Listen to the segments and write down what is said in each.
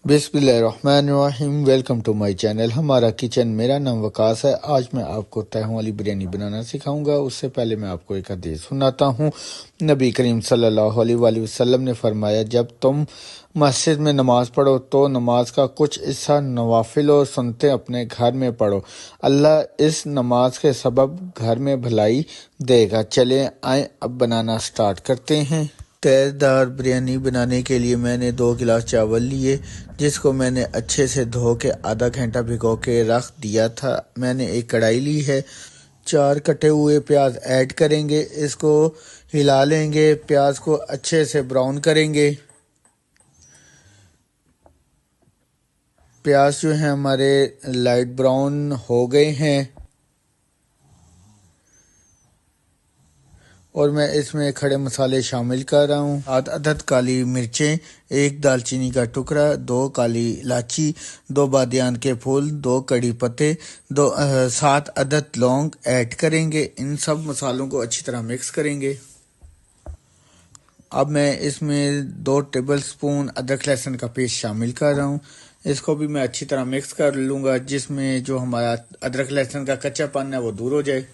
बिस्मिल्लाहिर्रहमानिर्रहीम। Welcome to my channel हमारा kitchen. मेरा नाम वकास है। आज मैं आपको तहों वाली बिरयानी बनाना सिखाऊंगा। उससे पहले मैं आपको एक हदीस सुनाता हूँ। नबी करीम सल्लल्लाहु अलैहि वसल्लम ने फरमाया, जब तुम मस्जिद में नमाज पढ़ो तो नमाज का कुछ हिस्सा नवाफिल और सुन्नतें अपने घर में पढ़ो। अल्लाह इस नमाज के सबब घर में भलाई देगा। चले आए अब बनाना स्टार्ट करते हैं। तहदार बिरयानी बनाने के लिए मैंने 2 गिलास चावल लिए, जिसको मैंने अच्छे से धो के आधा घंटा भिगो के रख दिया था। मैंने एक कढ़ाई ली है, 4 कटे हुए प्याज ऐड करेंगे, इसको हिला लेंगे, प्याज को अच्छे से ब्राउन करेंगे। प्याज जो है हमारे लाइट ब्राउन हो गए हैं और मैं इसमें खड़े मसाले शामिल कर रहा हूँ। 7 अदद काली मिर्चें, 1 दालचीनी का टुकड़ा, 2 काली इलायची, 2 बादियान के फूल, 2 कड़ी पत्ते, 7 अदद लौंग ऐड करेंगे। इन सब मसालों को अच्छी तरह मिक्स करेंगे। अब मैं इसमें 2 टेबल स्पून अदरक लहसुन का पेस्ट शामिल कर रहा हूँ। इसको भी मैं अच्छी तरह मिक्स कर लूँगा, जिसमें जो हमारा अदरक लहसुन का कच्चापन है वो दूर हो जाए।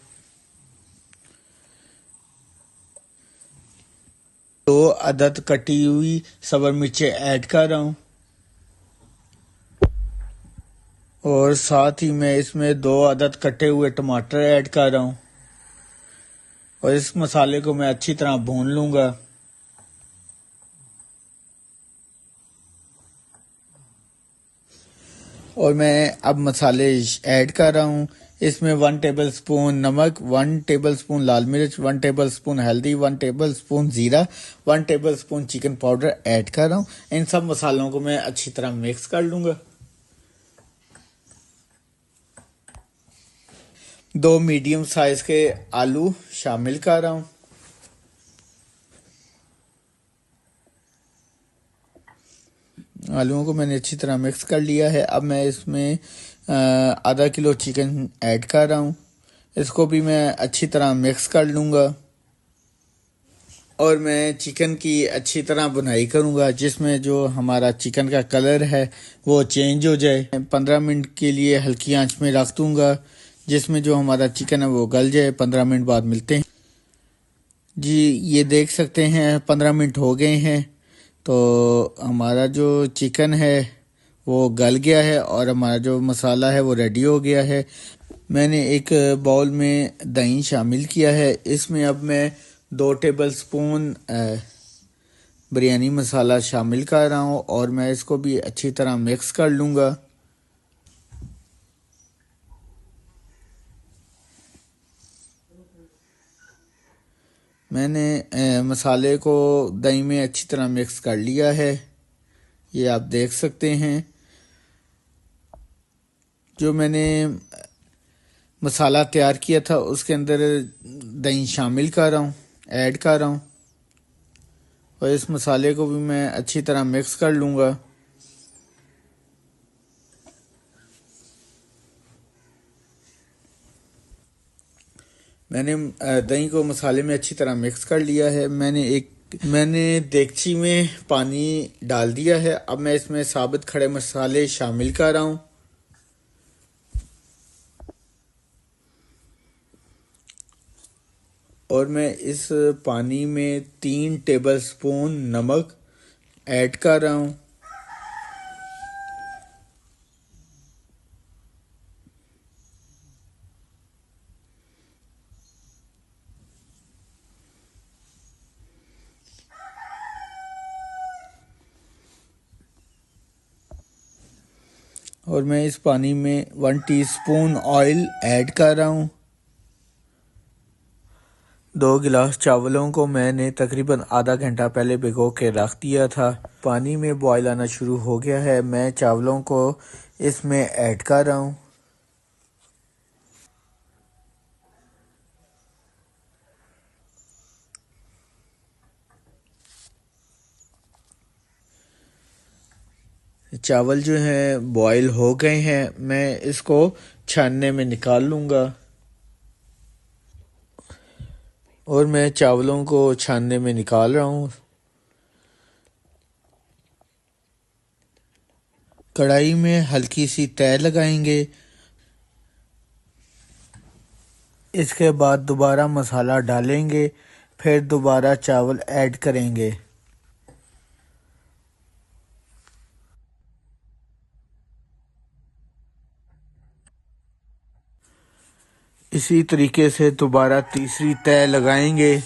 2 अदद कटी हुई सब्ज़ मिर्चें ऐड कर रहा हूँ और साथ ही मैं इसमें 2 अदद कटे हुए टमाटर ऐड कर रहा हूँ और इस मसाले को मैं अच्छी तरह भून लूँगा। और मैं अब मसाले ऐड कर रहा हूँ। इसमें 1 टेबल स्पून नमक, 1 टेबल स्पून लाल मिर्च, 1 टेबल स्पून हल्दी, 1 टेबल स्पून ज़ीरा, 1 table spoon chicken powder add कर रहा हूँ। इन सब मसालों को मैं अच्छी तरह मिक्स कर लूँगा। 2 मीडियम साइज़ के आलू शामिल कर रहा हूँ। आलूओं को मैंने अच्छी तरह मिक्स कर लिया है। अब मैं इसमें आधा किलो चिकन ऐड कर रहा हूँ। इसको भी मैं अच्छी तरह मिक्स कर लूँगा और मैं चिकन की अच्छी तरह बुनाई करूँगा, जिसमें जो हमारा चिकन का कलर है वो चेंज हो जाए। 15 मिनट के लिए हल्की आंच में रख दूँगा, जिसमें जो हमारा चिकन है वो गल जाए। 15 मिनट बाद मिलते हैं। जी, ये देख सकते हैं 15 मिनट हो गए हैं, तो हमारा जो चिकन है वो गल गया है और हमारा जो मसाला है वो रेडी हो गया है। मैंने एक बाउल में दही शामिल किया है। इसमें अब मैं 2 टेबल स्पून बिरयानी मसाला शामिल कर रहा हूँ और मैं इसको भी अच्छी तरह मिक्स कर लूँगा। मैंने मसाले को दही में अच्छी तरह मिक्स कर लिया है, ये आप देख सकते हैं। जो मैंने मसाला तैयार किया था उसके अंदर दही शामिल कर रहा हूँ, ऐड कर रहा हूँ और इस मसाले को भी मैं अच्छी तरह मिक्स कर लूँगा। मैंने दही को मसाले में अच्छी तरह मिक्स कर लिया है। मैंने देगची में पानी डाल दिया है। अब मैं इसमें साबुत खड़े मसाले शामिल कर रहा हूँ और मैं इस पानी में 3 टेबल स्पून नमक ऐड कर रहा हूँ और मैं इस पानी में 1 टीस्पून ऑयल ऐड कर रहा हूँ। 2 गिलास चावलों को मैंने तकरीबन आधा घंटा पहले भिगो के रख दिया था। पानी में बॉयल आना शुरू हो गया है। मैं चावलों को इसमें ऐड कर रहा हूँ। चावल जो हैं बॉयल हो गए हैं, मैं इसको छानने में निकाल लूँगा और मैं चावलों को छानने में निकाल रहा हूँ। कढ़ाई में हल्की सी तय लगाएंगे। इसके बाद दोबारा मसाला डालेंगे, फिर दोबारा चावल ऐड करेंगे। इसी तरीके से दोबारा तीसरी तय लगाएंगे।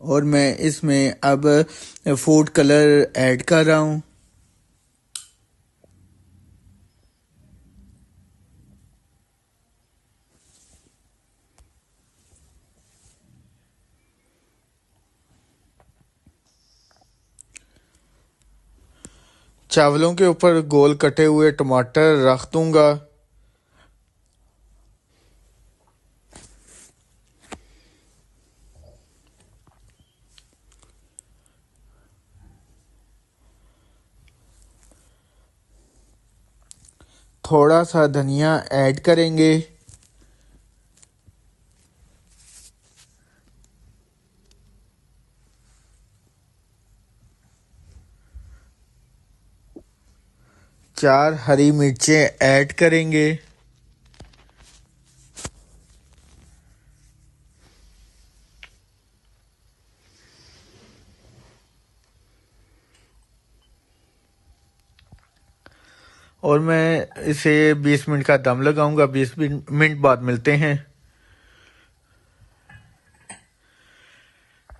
और मैं इसमें अब फूड कलर ऐड कर रहा हूँ। चावलों के ऊपर गोल कटे हुए टमाटर रख दूंगा। थोड़ा सा धनिया ऐड करेंगे। चार हरी मिर्चें ऐड करेंगे। और मैं इसे 20 मिनट का दम लगाऊंगा। 20 मिनट बाद मिलते हैं।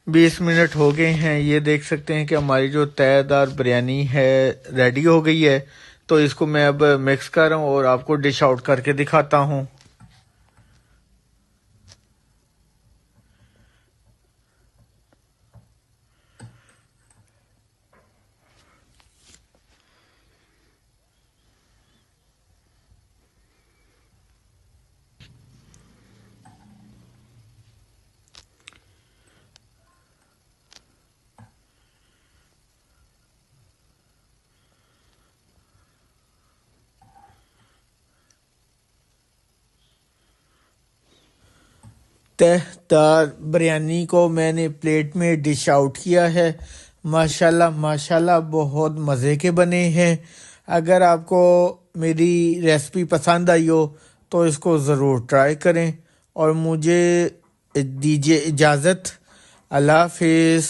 20 मिनट हो गए हैं। ये देख सकते हैं कि हमारी जो तयदार बिरयानी है रेडी हो गई है। तो इसको मैं अब मिक्स कर रहा हूँ और आपको डिश आउट करके दिखाता हूँ। तहदार बिरयानी को मैंने प्लेट में डिश आउट किया है। माशाल्लाह माशाल्लाह बहुत मज़े के बने हैं। अगर आपको मेरी रेसिपी पसंद आई हो तो इसको ज़रूर ट्राई करें और मुझे दीजिए इजाज़त। अल्लाह हाफिज़।